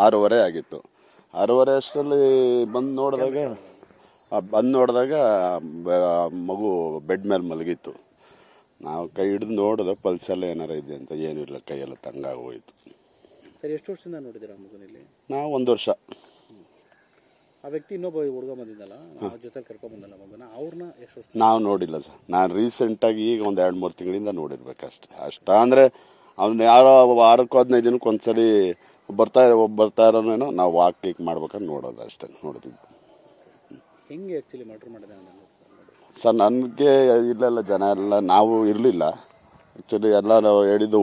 6:30 ಆಗಿತ್ತು. 6:30 ಅಷ್ಟರಲ್ಲಿ ಬಂದು ನೋಡಿದಾಗ ಮಗು ಬೆಡ್ ಮೇಲೆ ಮಲಗಿತ್ತು. ನಾವು ಕೈ ಹಿಡಿದು ನೋಡಿದ ಪಲ್ಸೆಲ್ಲ ಏನಾರ ಇದೆ ಅಂತ, ಏನೂ ಇಲ್ಲ, ಕೈಯೆಲ್ಲ ತಣ್ಣಗಾಗೋಯ್ತು. ಸರ್, ಎಷ್ಟು ವರ್ಷದಿಂದ ನೋಡಿದ್ದೀರಾ ಮಗನಲ್ಲಿ? ನಾವು 1 ವರ್ಷ. ಆ ವ್ಯಕ್ತಿ ಇನ್ನೊಬ್ಬ ಹುಡುಗ ಬಂದಿದ್ದಲ್ಲ, ಜೊತೆ ಕರ್ಕೊಂಡು ಬಂದಲ್ಲ ಮಗನ, ಅವ್ರನ್ನ ಎಷ್ಟು ವರ್ಷ? ನಾವು ನೋಡಿಲ್ಲ ಸರ್. ನಾನು ರೀಸೆಂಟಾಗಿ ಈಗ ಒಂದು 2-3 ತಿಂಗಳಿಂದ ನೋಡಿರ್ಬೇಕಷ್ಟೆ. ಅಂದರೆ ಅವ್ನು ಯಾರೋ ವಾರಕ್ಕೂ 15 ದಿನಕ್ಕೆ ಒಂದ್ಸಲಿ ಬರ್ತಾ ಇರೋನೇನೋ ನಾವು ವಾಕ್ ಕ್ಲಿಕ್ ಮಾಡ್ಬೇಕಂತ ನೋಡೋದು ಅಷ್ಟೇ, ನೋಡ್ತಿದ್ವಿ. ಹೆಂಗೆ ಆ್ಯಕ್ಚುಲಿ ಮರ್ಡರ್ ಮಾಡಿದೆ ಸರ್? ನನಗೆ ಇಲ್ಲೆಲ್ಲ ಜನ ಎಲ್ಲ ನಾವು ಇರಲಿಲ್ಲ ಆ್ಯಕ್ಚುಲಿ. ಎಲ್ಲ ನಾವು ಹೇಳಿದ್ದು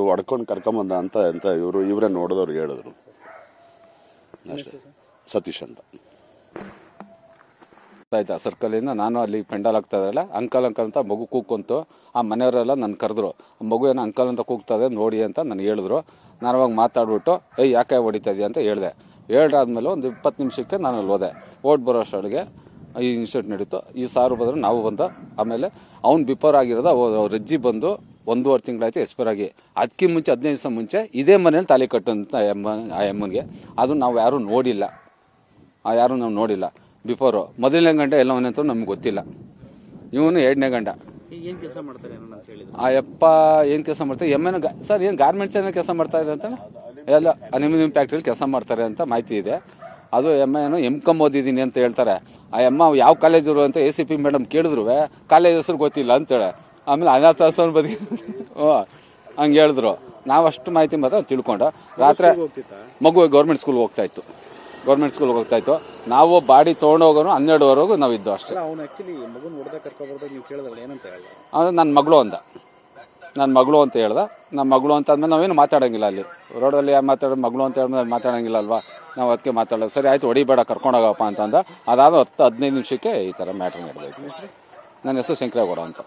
ಹೊಡ್ಕೊಂಡು ಕರ್ಕೊಂಬಂದ ಅಂತ ಇವರೇ ನೋಡಿದವ್ರಿಗೆ ಹೇಳಿದ್ರು ಅಷ್ಟೇ. ಸತೀಶ್ ಅಂತ ಆಯ್ತಾ ಸರ್ಕಲಿಂದ ನಾನು ಅಲ್ಲಿ ಪೆಂಡಲ್ ಆಗ್ತಾ ಇದ್ದಲ್ಲ, ಅಂಕಲ್ ಅಂತ ಮಗು ಕೂಗ್ಕೊಂತು. ಆ ಮನೆಯವರೆಲ್ಲ ನನ್ನ ಕರೆದ್ರು, ಮಗು ಏನೋ ಅಂಕಲ್ ಅಂತ ಕೂಗ್ತದೆ ನೋಡಿ ಅಂತ ನನಗೆ ಹೇಳಿದ್ರು. ನಾನು ಅವಾಗ ಮಾತಾಡ್ಬಿಟ್ಟು ಯಾಕೆ ಹೊಡಿತಾ ಇದೆಯಾ ಅಂತ ಹೇಳಿದೆ. ಹೇಳಾದ್ಮೇಲೆ ಒಂದು 20 ನಿಮಿಷಕ್ಕೆ ನಾನು ಅಲ್ಲಿ ಹೋದೆ. ಬರೋ ಅಷ್ಟೊಳಗೆ ಈ ಇನ್ಸಿಡೆಂಟ್ ನಡೀತು. ಈ ಸಾರು ಬಂದ್ರೆ ನಾವು ಬಂದ. ಆಮೇಲೆ ಅವ್ನು ಬಿಫೋರ್ ಆಗಿರೋದು ಅವ್ರ ಅಜ್ಜಿ ಬಂದು 1.5 ತಿಂಗಳಾಯ್ತು ಎಕ್ಸ್ಪೈರ್ ಆಗಿ. ಅದಕ್ಕೆ ಮುಂಚೆ 15 ದಿವಸ ಮುಂಚೆ ಇದೇ ಮನೇಲಿ ತಾಲಿ ಕಟ್ಟಂತ ಆ ಎಮ್ಮನಿಗೆ. ಅದು ನಾವು ಯಾರೂ ನೋಡಿಲ್ಲ, ಬಿಫೋರು. ಮೊದಲನೇ ಗಂಟೆ ಎಲ್ಲ ಅಂತ ನಮ್ಗೆ ಗೊತ್ತಿಲ್ಲ. ಇವನು 2ನೇ ಗಂಟ. ಏನು ಕೆಲಸ ಮಾಡ್ತಾರೆ ಅಂತ ಹೇಳಿದ್ರು. ಆ ಯಪ್ಪ ಏನು ಕೆಲಸ ಮಾಡ್ತಾರೆ? ಎಮ್ಮೆನ ಸರ್ ಏನು ಗಾರ್ಮೆಂಟ್ಸ್ ಏನೋ ಕೆಲಸ ಮಾಡ್ತಾ ಇದೆ ಅಂತ, ಎಲ್ಲ ಅಲ್ಯೂಮಿನಿಯಂ ಫ್ಯಾಕ್ಟ್ರಿಲಿ ಕೆಲಸ ಮಾಡ್ತಾರೆ ಅಂತ ಮಾಹಿತಿ ಇದೆ. ಅದು ಎಮ್ಮೆ ಎಮ್.ಕಾಮ್ ಓದಿದ್ದೀನಿ ಅಂತ ಹೇಳ್ತಾರೆ. ಆ ಎಮ್ಮ ಯಾವ ಕಾಲೇಜರು ಅಂತ ACP ಮೇಡಮ್ ಕೇಳಿದ್ರು, ಕಾಲೇಜ್ ಹೆಸರು ಗೊತ್ತಿಲ್ಲ ಅಂತೇಳಿ. ಆಮೇಲೆ ಅನಾಥಾಶ್ರಮ ಬದಿ ಹಂಗೆ ಹೇಳಿದ್ರು. ನಾವು ಅಷ್ಟು ಮಾಹಿತಿ ಮಾತ್ರ ತಿಳ್ಕೊಂಡು ರಾತ್ರಿ ಮಗು ಗೌರ್ಮೆಂಟ್ ಸ್ಕೂಲ್ಗೆ ಹೋಗ್ತಾ ಇತ್ತು. ನಾವು ಬಾಡಿ ತೊಗೊಂಡೋಗೋನು 12ವರೆಗೂ ನಾವು ಇದ್ದು ಅಷ್ಟೇ. ಅದು ನನ್ನ ಮಗಳು ಅಂತ ಹೇಳ್ದ. ನಮ್ಮ ಮಗಳು ಅಂತ ಅಂದ್ಮೇಲೆ ನಾವೇನು ಮಾತಾಡೋಂಗಿಲ್ಲ. ಅಲ್ಲಿ ರೋಡಲ್ಲಿ ಮಗಳು ಅಂತ ಹೇಳಿದ್ಮೇಲೆ ಮಾತಾಡೋಂಗಿಲ್ಲ ಅಲ್ವಾ. ನಾವು ಅದಕ್ಕೆ ಮಾತಾಡೋದು. ಸರಿ ಆಯ್ತು, ಹೊಡಿಬೇಡ, ಕರ್ಕೊಂಡೋಗಪ್ಪ ಅಂತಂದ. ಅದಾದ 10-15 ನಿಮಿಷಕ್ಕೆ ಈ ಥರ ಮ್ಯಾಟ್ರ್ ನಡೆದೈತೆ. ನನ್ನ ಹೆಸರು ಶಂಕರೇಗೌಡ ಅಂತ.